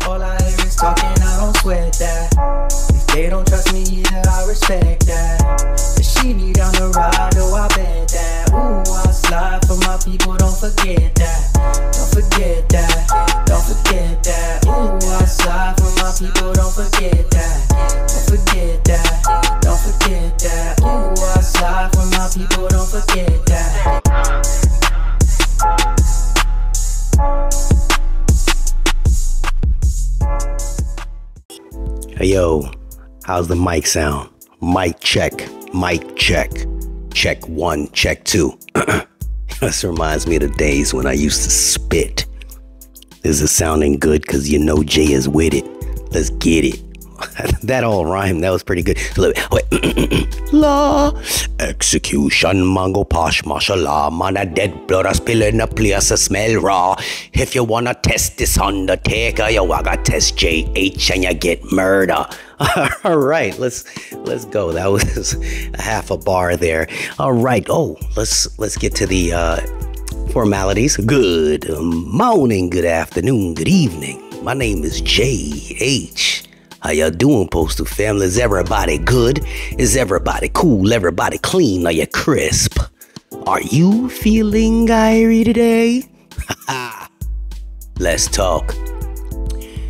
All I hear is talking, I don't sweat that. If they don't trust me either, I respect that. If she be down the ride, oh, I bet that. Ooh, I slide for my people, don't forget that. Don't forget that, don't forget that. Ooh, I slide for my people, don't forget that. Don't forget that, don't forget that. Ooh, I slide for my people, don't forget that. Hey yo, how's the mic sound? Mic check, mic check. Check one, check two. This reminds me of the days when I used to spit. Is it sounding good? Because you know Jay is with it. Let's get it. That all rhymed. That was pretty good. Wait. Law, execution, mango posh, mashallah. Man, that dead blood a spill in the place, a smell raw. If you wanna test this undertaker, you wanna test JH and you get murder. All right, let's go. That was a half a bar there. All right. Oh, let's get to the formalities. Good morning, good afternoon, good evening. My name is JH. How y'all doing, Postal family? Is everybody good? Is everybody cool? Everybody clean? Are you crisp? Are you feeling irie today? Let's talk.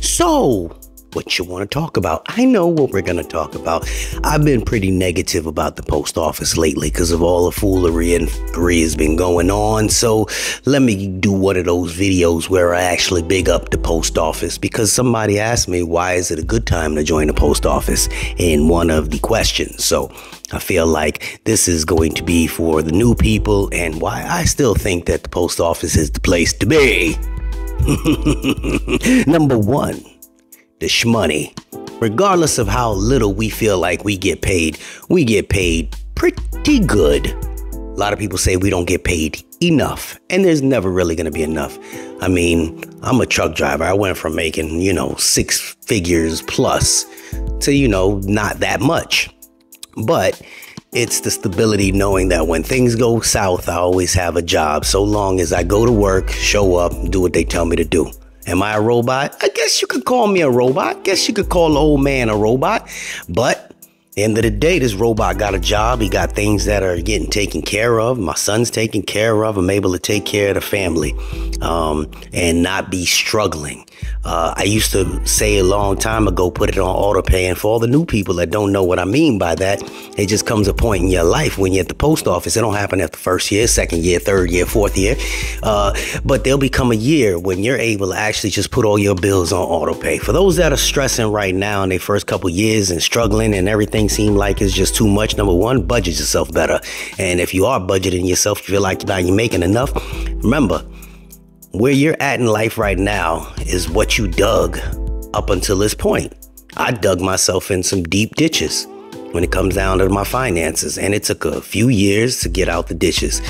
So, what you want to talk about? I know what we're going to talk about. I've been pretty negative about the post office lately because of all the foolery and free has been going on. So let me do one of those videos where I actually big up the post office, because somebody asked me, why is it a good time to join the post office in one of the questions. So I feel like this is going to be for the new people and why I still think that the post office is the place to be. Number one. The shmoney. Regardless of how little we feel like we get paid pretty good. A lot of people say we don't get paid enough, and there's never really going to be enough. I mean, I'm a truck driver. I went from making, 6 figures plus to, not that much. But it's the stability knowing that when things go south, I always have a job. So long as I go to work, show up, do what they tell me to do. Am I a robot? I guess you could call me a robot. Guess you could call the old man a robot. But at the end of the day, this robot got a job. He got things that are getting taken care of. My son's taken care of. I'm able to take care of the family and not be struggling. I used to say a long time ago, put it on auto pay. And for all the new people that don't know what I mean by that, it just comes a point in your life when you're at the post office. It don't happen after the first year, second year, third year, fourth year. But there'll become a year when you're able to actually just put all your bills on auto pay. For those that are stressing right now in their first couple years and struggling and everything seems like it's just too much, number one, budget yourself better. And if you are budgeting yourself, you feel like you're making enough, remember, where you're at in life right now is what you dug up until this point. I dug myself in some deep ditches when it comes down to my finances, and it took a few years to get out the ditches.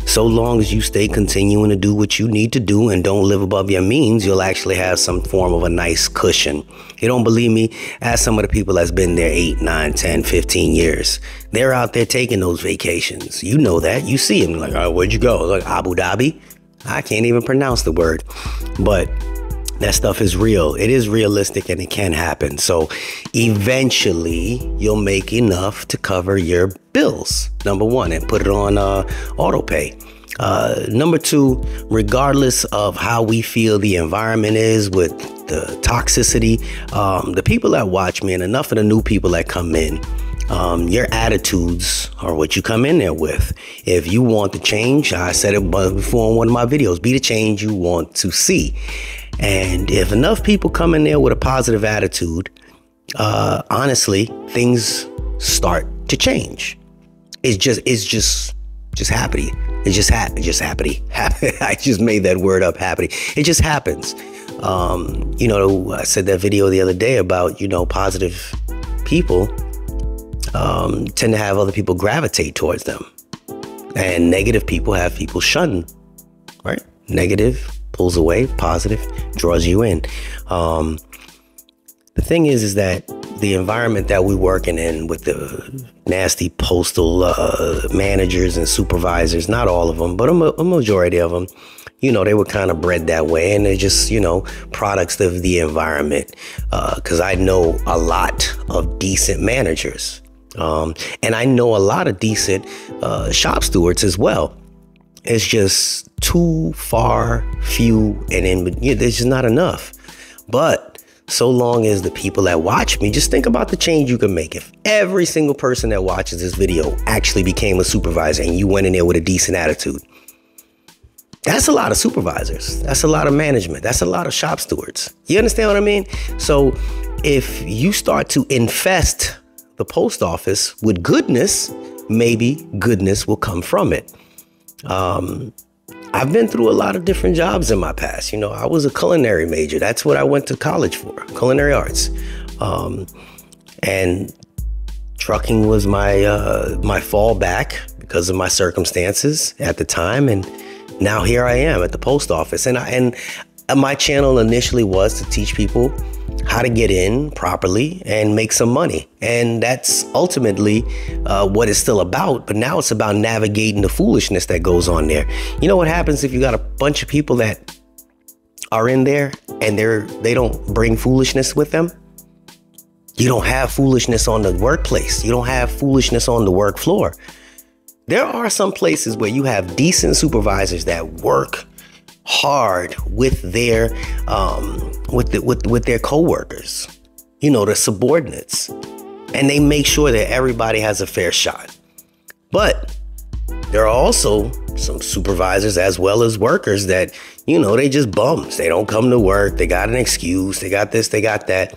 So long as you stay continuing to do what you need to do and don't live above your means, you'll actually have some form of a nice cushion. You don't believe me? Ask some of the people that's been there 8, 9, 10, 15 years. They're out there taking those vacations. You know that. You see them like, oh, where'd you go? Like Abu Dhabi? I can't even pronounce the word, but that stuff is real. It is realistic and it can happen. So eventually you'll make enough to cover your bills, number one, and put it on auto pay. Number two, regardless of how we feel the environment is with the toxicity, the people that watch me and enough of the new people that come in, your attitudes are what you come in there with. If you want to change, I said it before in one of my videos, be the change you want to see. And if enough people come in there with a positive attitude, honestly, things start to change. It's just happy. It's just happy. I just made that word up, happy. It just happens. I said that video the other day about, positive people tend to have other people gravitate towards them, and negative people have people shun, right? Negative pulls away, positive draws you in. The thing is that the environment that we're working in with the nasty postal managers and supervisors, not all of them, but a majority of them, they were kind of bred that way, and they're just, products of the environment. Because I know a lot of decent managers, and I know a lot of decent shop stewards as well. It's just too few, and there's just not enough. But so long as the people that watch me, just think about the change you can make. If every single person that watches this video actually became a supervisor and you went in there with a decent attitude, that's a lot of supervisors. That's a lot of management. That's a lot of shop stewards. You understand what I mean? So if you start to infest the post office with goodness, maybe goodness will come from it. I've been through a lot of different jobs in my past. I was a culinary major. That's what I went to college for, culinary arts. And trucking was my fallback because of my circumstances at the time. And now here I am at the post office. And my channel initially was to teach people how to get in properly and make some money. And that's ultimately what it's still about. But now it's about navigating the foolishness that goes on there. You know what happens if you got a bunch of people that are in there and they don't bring foolishness with them? You don't have foolishness on the workplace. You don't have foolishness on the work floor. There are some places where you have decent supervisors that work hard with their with their coworkers, the subordinates, and they make sure that everybody has a fair shot. But there are also some supervisors as well as workers that, they just bums. They don't come to work. They got an excuse. They got this, they got that.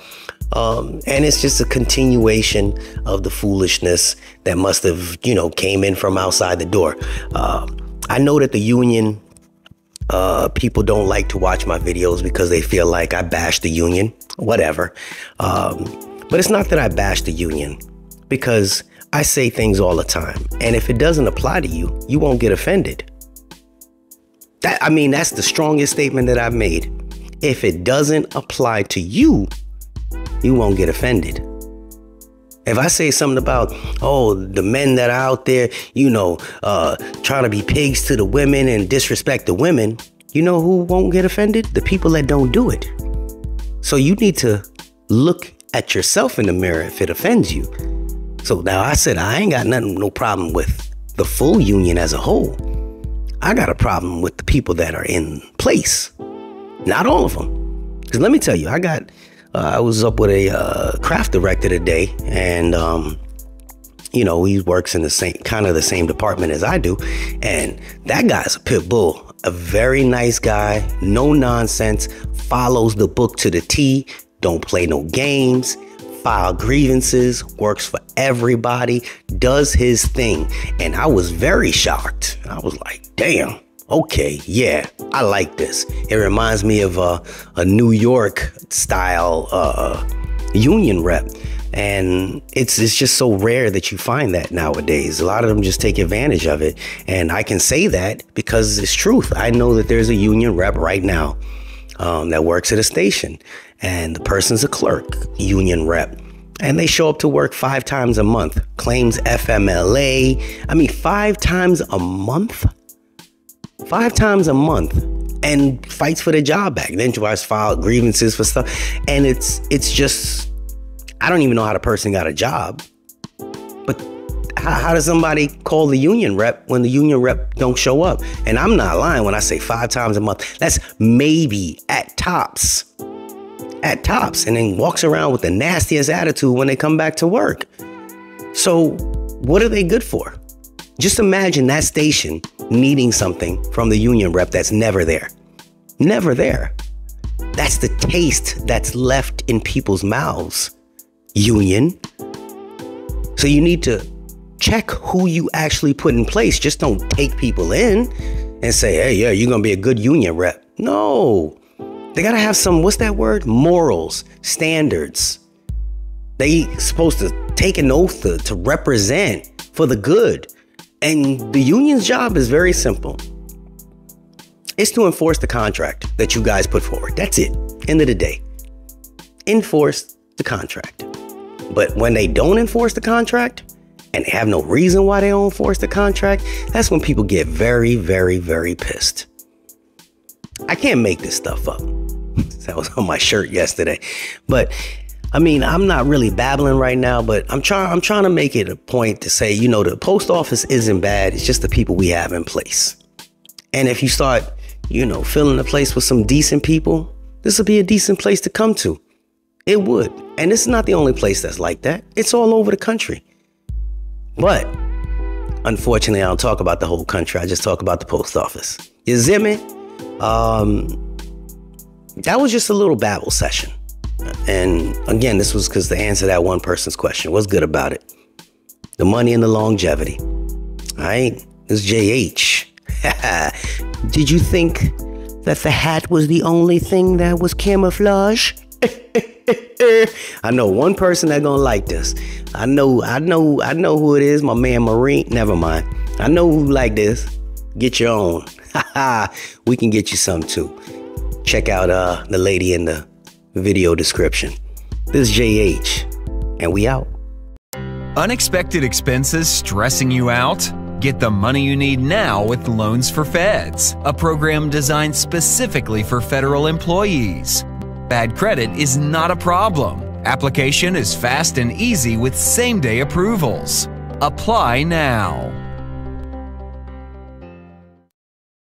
And it's just a continuation of the foolishness that must have, came in from outside the door. I know that the union people don't like to watch my videos because they feel like I bash the union, whatever. But it's not that I bash the union, because I say things all the time. And if it doesn't apply to you, you won't get offended. That's the strongest statement that I've made. If it doesn't apply to you, you won't get offended. If I say something about, the men that are out there, trying to be pigs to the women and disrespect the women, you know who won't get offended? The people that don't do it. So you need to look at yourself in the mirror if it offends you. So now I said, I ain't got no problem with the full union as a whole. I got a problem with the people that are in place. Not all of them. Because let me tell you, I was up with a craft director today, and he works in the same department as I do, and that guy's a pit bull, a very nice guy, no nonsense, follows the book to the T, don't play no games, file grievances, works for everybody, does his thing. And I was very shocked. I was like, damn. Okay, yeah, I like this. It reminds me of a New York style union rep. And it's just so rare that you find that nowadays. A lot of them just take advantage of it. And I can say that because it's truth. I know that there's a union rep right now that works at a station. And the person's a clerk, union rep. And they show up to work 5 times a month. Claims FMLA. 5 times a month? 5 times a month, and fights for their job back. Then tries to file grievances for stuff. And it's just, I don't even know how the person got a job. But how does somebody call the union rep when the union rep don't show up? And I'm not lying when I say 5 times a month. That's maybe at tops. At tops. And then walks around with the nastiest attitude when they come back to work. So what are they good for? Just imagine that station needing something from the union rep that's never there. Never there. That's the taste that's left in people's mouths, union. So you need to check who you actually put in place. Just don't take people in and say, hey, yeah, you're going to be a good union rep. No, they got to have some, what's that word? Morals, standards. They supposed to take an oath to represent for the good. And the union's job is very simple. It's to enforce the contract that you guys put forward. That's it. End of the day. Enforce the contract. But when they don't enforce the contract and they have no reason why they don't enforce the contract, that's when people get very, very, very pissed. I can't make this stuff up. That was on my shirt yesterday. But I mean, I'm not really babbling right now, but I'm trying to make it a point to say, you know, the post office isn't bad. It's just the people we have in place. And if you start, you know, filling the place with some decent people, this will be a decent place to come to. It would. And this is not the only place that's like that. It's all over the country. But unfortunately, I don't talk about the whole country. I just talk about the post office. You see me? That was just a little babble session. And again, this was because to answer that one person's question. What's good about it? The money and the longevity. All right. This is JH. Did you think that the hat was the only thing that was camouflage? I know one person that's gonna like this. I know who it is. My man Marine. Never mind. I know who like this. Get your own. We can get you some too. Check out the lady in the video description. This is JH, and we out. Unexpected expenses stressing you out? Get the money you need now with Loans for Feds, a program designed specifically for federal employees. Bad credit is not a problem. Application is fast and easy with same-day approvals. Apply now.